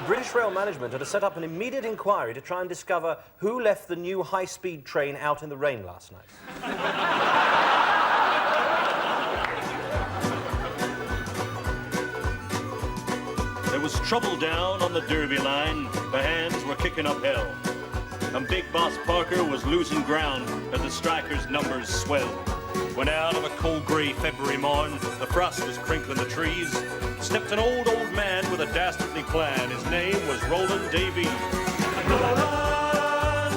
British Rail management are to set up an immediate inquiry to try and discover who left the new high-speed train out in the rain last night. There was trouble down on the Derby line. The hands were kicking up hell. And Big Boss Parker was losing ground as the strikers' numbers swelled. When out of a cold grey February morn, the frost was crinkling the trees, stepped an old man with a dastardly plan. His name was Roland Davies. Roland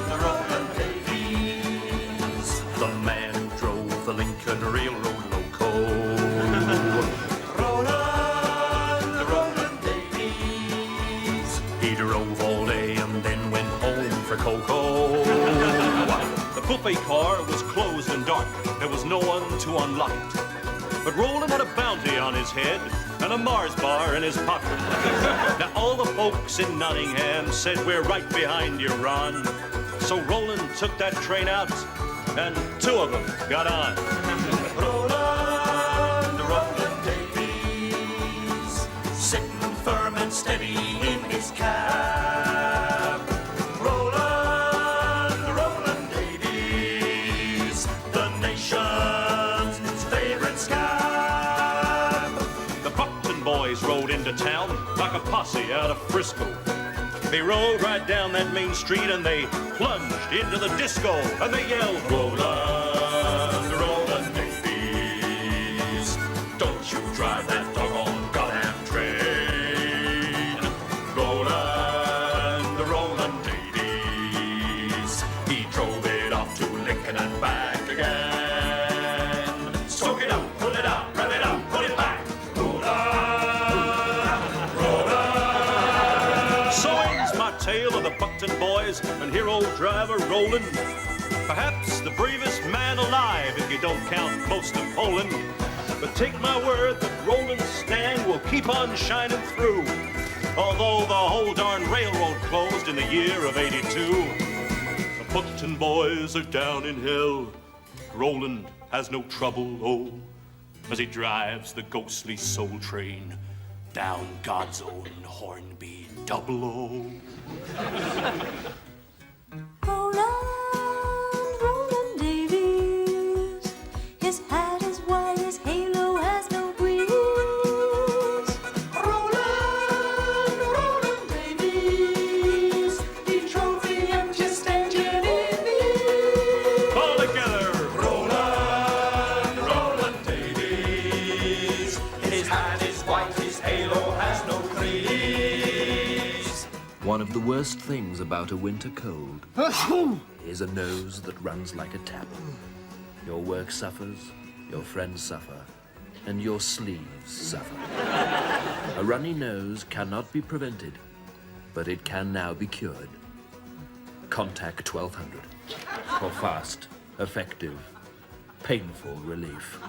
Davies, the man who drove the Lincoln Railroad loco. Roland Davies, he drove all day and then went home for cocoa. The buffet car was closed and dark. There was no one to unlock it. But Roland had a bounty on his head and a Mars bar in his pocket. Now all the folks in Nottingham said, we're right behind you, Ron. So Roland took that train out and two of them got on. Roland Davies, sitting firm and steady in his cab. Roland Davies, the nation's favorite scab. The Buckton boys rode into town like a posse out of Frisco. They rode right down that main street and they plunged into the disco and they yelled, Roland Davies, don't you drive that doggone goddamn train. Roland Davies, he drove it off to Lincoln and back again. Soak it up, pull it out, rev it up, put it back. So ends my tale of the Buckton boys and here old driver Roland. Perhaps the bravest man alive if you don't count most of Poland. But take my word that Roland's stand will keep on shining through. Although the whole darn railroad closed in the year of '82. The Buckton boys are down in hell. Roland has no trouble, oh, as he drives the ghostly soul train down God's own Hornby 00. Roland Davies, his hat is white, his halo has no breeze. Roland Davies, he drove the emptiest engine in the All together! Roland Davies, his hat is white, his halo has no crease. One of the worst things about a winter cold is a nose that runs like a tap. Your work suffers, your friends suffer, and your sleeves suffer. A runny nose cannot be prevented, but it can now be cured. Contact 1200 for fast, effective, painful relief.